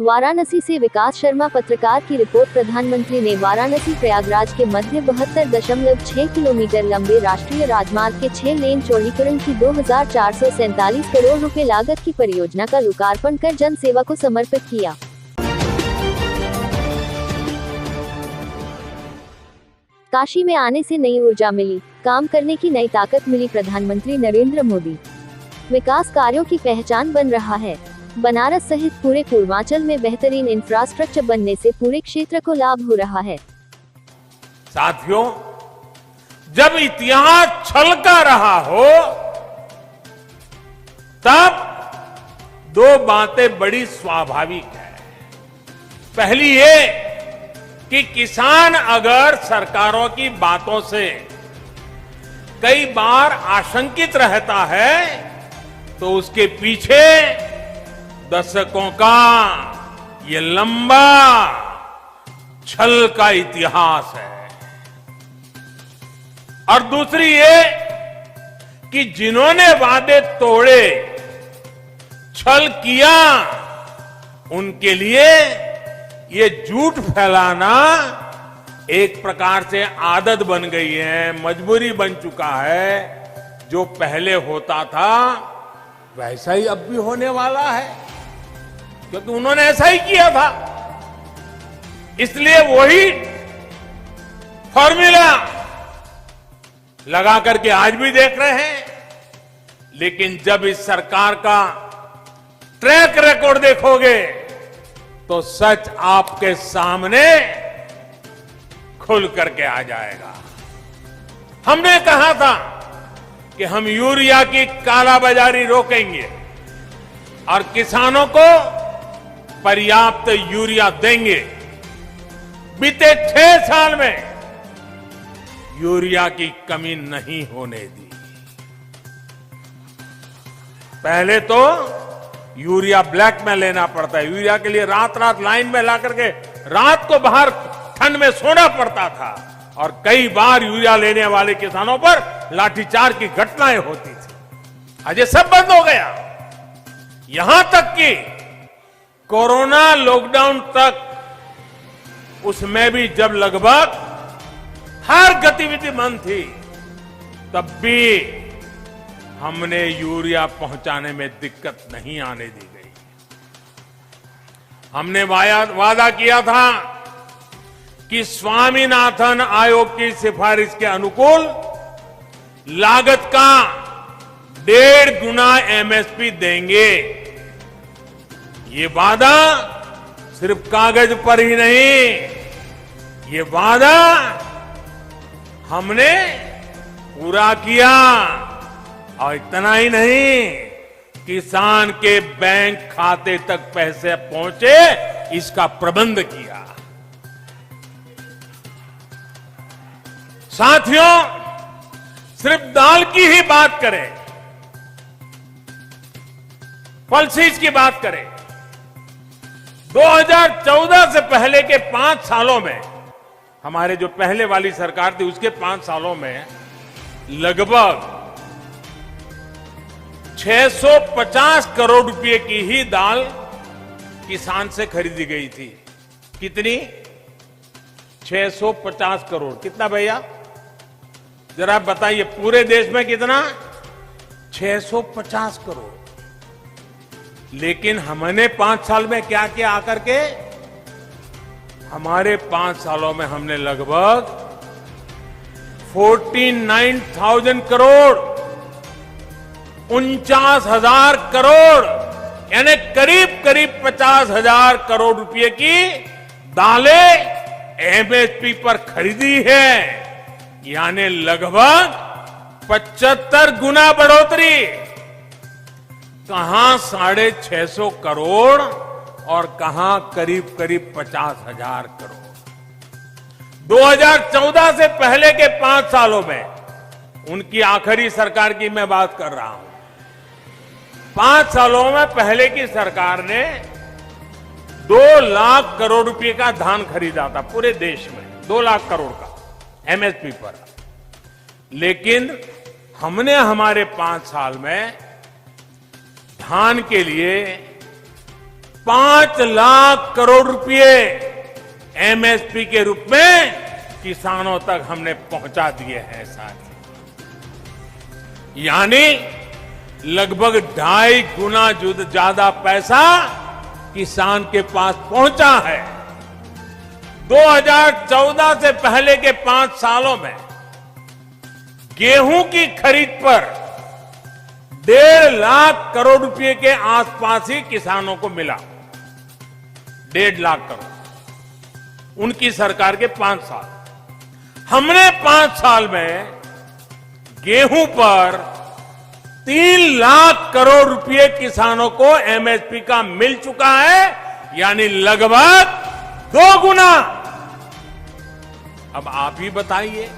वाराणसी से विकास शर्मा। पत्रकार की रिपोर्ट। प्रधानमंत्री ने वाराणसी प्रयागराज के मध्य 72.6 किलोमीटर लंबे राष्ट्रीय राजमार्ग के 6 लेन चौड़ीकरण की 2447 करोड़ रुपए लागत की परियोजना का लोकार्पण कर जन सेवा को समर्पित किया। काशी में आने से नई ऊर्जा मिली, काम करने की नई ताकत मिली। प्रधानमंत्री नरेंद्र मोदी। विकास कार्यों की पहचान बन रहा है। बनारस सहित पूरे पूर्वांचल में बेहतरीन इंफ्रास्ट्रक्चर बनने से पूरे क्षेत्र को लाभ हो रहा है। साथियों, जब इतिहास छलका रहा हो तब दो बातें बड़ी स्वाभाविक है। पहली ये कि किसान अगर सरकारों की बातों से कई बार आशंकित रहता है तो उसके पीछे दशकों का ये लंबा छल का इतिहास है। और दूसरी ये कि जिन्होंने वादे तोड़े, छल किया, उनके लिए ये झूठ फैलाना एक प्रकार से आदत बन गई है, मजबूरी बन चुका है। जो पहले होता था वैसा ही अब भी होने वाला है, क्योंकि उन्होंने ऐसा ही किया था। इसलिए वही फॉर्मूला लगा करके आज भी देख रहे हैं। लेकिन जब इस सरकार का ट्रैक रिकॉर्ड देखोगे तो सच आपके सामने खुल करके आ जाएगा। हमने कहा था कि हम यूरिया की कालाबाजारी रोकेंगे और किसानों को पर्याप्त यूरिया देंगे। बीते 6 साल में यूरिया की कमी नहीं होने दी। पहले तो यूरिया ब्लैक में लेना पड़ता है। यूरिया के लिए रात रात लाइन में ला करके रात को बाहर ठंड में सोना पड़ता था और कई बार यूरिया लेने वाले किसानों पर लाठीचार्ज की घटनाएं होती थी। आज ये सब बंद हो गया। यहां तक कि कोरोना लॉकडाउन तक उसमें भी जब लगभग हर गतिविधि बंद थी तब भी हमने यूरिया पहुंचाने में दिक्कत नहीं आने दी गई। हमने वादा किया था कि स्वामीनाथन आयोग की सिफारिश के अनुकूल लागत का 1.5 गुना एमएसपी देंगे। ये वादा सिर्फ कागज पर ही नहीं, ये वादा हमने पूरा किया। और इतना ही नहीं, किसान के बैंक खाते तक पैसे पहुंचे, इसका प्रबंध किया। साथियों, सिर्फ दाल की ही बात करें, पल्सीज की बात करें, 2014 से पहले के 5 सालों में, हमारे जो पहले वाली सरकार थी उसके 5 सालों में लगभग 650 करोड़ रुपए की ही दाल किसान से खरीदी गई थी। कितनी? 650 करोड़। कितना भैया? जरा बताइए, पूरे देश में कितना? 650 करोड़। लेकिन हमने 5 साल में क्या किया आकर के? हमारे 5 सालों में हमने लगभग 49,000 करोड़, 49,000 करोड़, यानी करीब करीब 50,000 करोड़ रुपए की दालें एमएसपी पर खरीदी है। यानी लगभग 75 गुना बढ़ोतरी। कहां 650 करोड़ और कहां करीब करीब 50,000 करोड़। 2014 से पहले के 5 सालों में, उनकी आखिरी सरकार की मैं बात कर रहा हूं, 5 सालों में पहले की सरकार ने 2 लाख करोड़ रुपए का धान खरीदा था पूरे देश में, 2 लाख करोड़ का एमएसपी पर। लेकिन हमने हमारे 5 साल में धान के लिए 5 लाख करोड़ रुपए एमएसपी के रूप में किसानों तक हमने पहुंचा दिए हैं साथी। यानी लगभग 2.5 गुना ज्यादा पैसा किसान के पास पहुंचा है। 2014 से पहले के 5 सालों में गेहूं की खरीद पर 1.5 लाख करोड़ रुपए के आसपास ही किसानों को मिला। 1.5 लाख करोड़ उनकी सरकार के 5 साल। हमने 5 साल में गेहूं पर 3 लाख करोड़ रुपए किसानों को एमएसपी का मिल चुका है, यानी लगभग 2 गुना। अब आप ही बताइए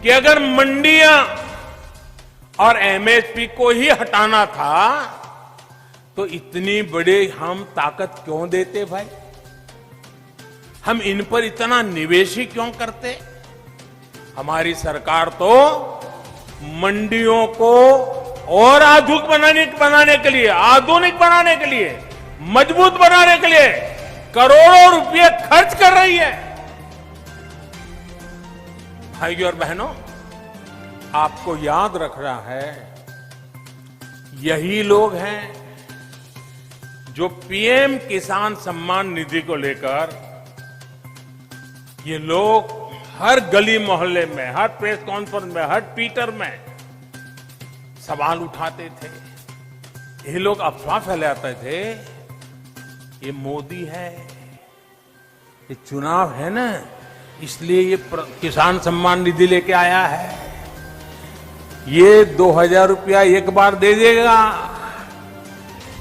कि अगर मंडियां और एमएसपी को ही हटाना था तो इतनी बड़ी हम ताकत क्यों देते भाई? हम इन पर इतना निवेश ही क्यों करते? हमारी सरकार तो मंडियों को और आधुनिक बनाने के लिए मजबूत बनाने के लिए करोड़ों रुपए खर्च कर रही है। भाइयों और बहनों, आपको याद रखना है, यही लोग हैं जो पीएम किसान सम्मान निधि को लेकर ये लोग हर गली मोहल्ले में, हर प्रेस कॉन्फ्रेंस में, हर ट्विटर में सवाल उठाते थे। ये लोग अफवाह फैलाते थे, ये मोदी है, ये चुनाव है ना, इसलिए ये किसान सम्मान निधि लेके आया है, ये 2000 रुपया एक बार दे देगा,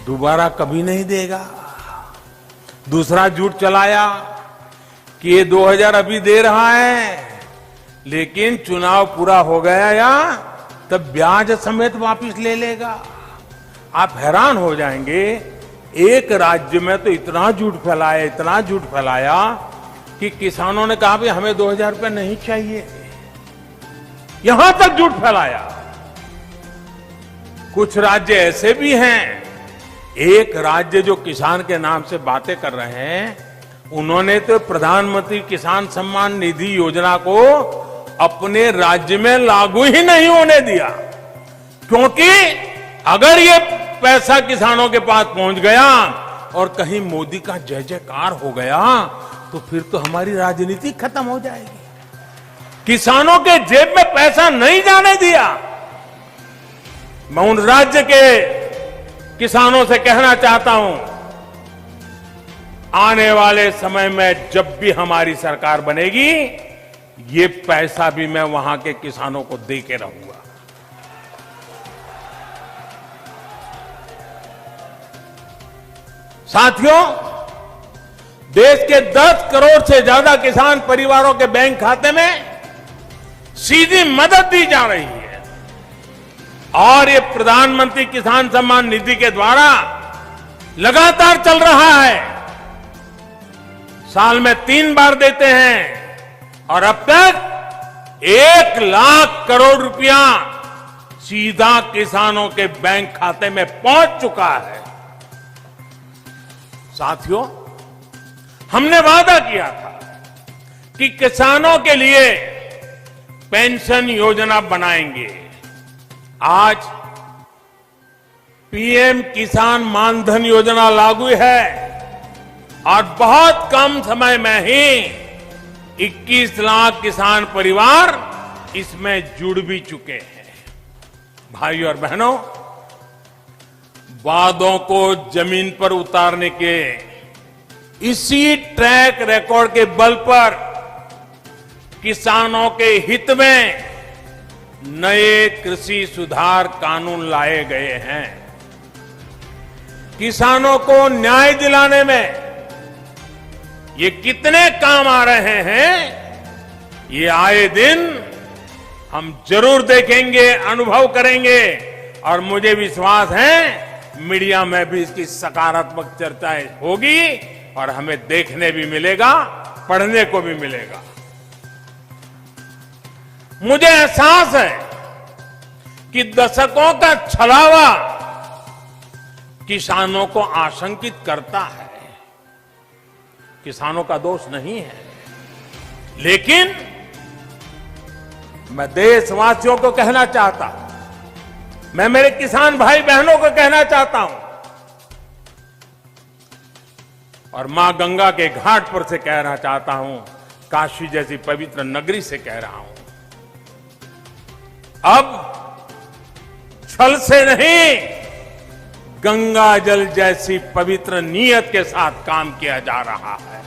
दोबारा कभी नहीं देगा। दूसरा झूठ चलाया कि ये 2000 अभी दे रहा है, लेकिन चुनाव पूरा हो गया या तब ब्याज समेत वापस ले लेगा। आप हैरान हो जाएंगे, एक राज्य में तो इतना झूठ फैलाया कि किसानों ने कहा भी हमें 2000 रुपये नहीं चाहिए, यहां तक झूठ फैलाया। कुछ राज्य ऐसे भी हैं, एक राज्य जो किसान के नाम से बातें कर रहे हैं, उन्होंने तो प्रधानमंत्री किसान सम्मान निधि योजना को अपने राज्य में लागू ही नहीं होने दिया, क्योंकि अगर ये पैसा किसानों के पास पहुंच गया और कहीं मोदी का जय जयकार हो गया तो फिर तो हमारी राजनीति खत्म हो जाएगी। किसानों के जेब में पैसा नहीं जाने दिया। मैं उन राज्य के किसानों से कहना चाहता हूं, आने वाले समय में जब भी हमारी सरकार बनेगी, ये पैसा भी मैं वहां के किसानों को दे के रहूंगा। साथियों, देश के 10 करोड़ से ज्यादा किसान परिवारों के बैंक खाते में सीधी मदद दी जा रही है और ये प्रधानमंत्री किसान सम्मान निधि के द्वारा लगातार चल रहा है। साल में 3 बार देते हैं और अब तक 1 लाख करोड़ रुपया सीधा किसानों के बैंक खाते में पहुंच चुका है। साथियों, हमने वादा किया था कि किसानों के लिए पेंशन योजना बनाएंगे। आज पीएम किसान मानधन योजना लागू है और बहुत कम समय में ही 21 लाख किसान परिवार इसमें जुड़ भी चुके हैं। भाइयों और बहनों, वादों को जमीन पर उतारने के इसी ट्रैक रिकॉर्ड के बल पर किसानों के हित में नए कृषि सुधार कानून लाए गए हैं। किसानों को न्याय दिलाने में ये कितने काम आ रहे हैं, ये आए दिन हम जरूर देखेंगे, अनुभव करेंगे और मुझे विश्वास है मीडिया में भी इसकी सकारात्मक चर्चाएं होगी और हमें देखने भी मिलेगा, पढ़ने को भी मिलेगा। मुझे एहसास है कि दशकों का छलावा किसानों को आशंकित करता है। किसानों का दोष नहीं है, लेकिन मैं देशवासियों को कहना चाहता हूं, मैं मेरे किसान भाई बहनों को कहना चाहता हूं और मां गंगा के घाट पर से कहना चाहता हूं, काशी जैसी पवित्र नगरी से कह रहा हूं, अब छल से नहीं, गंगा जल जैसी पवित्र नीयत के साथ काम किया जा रहा है।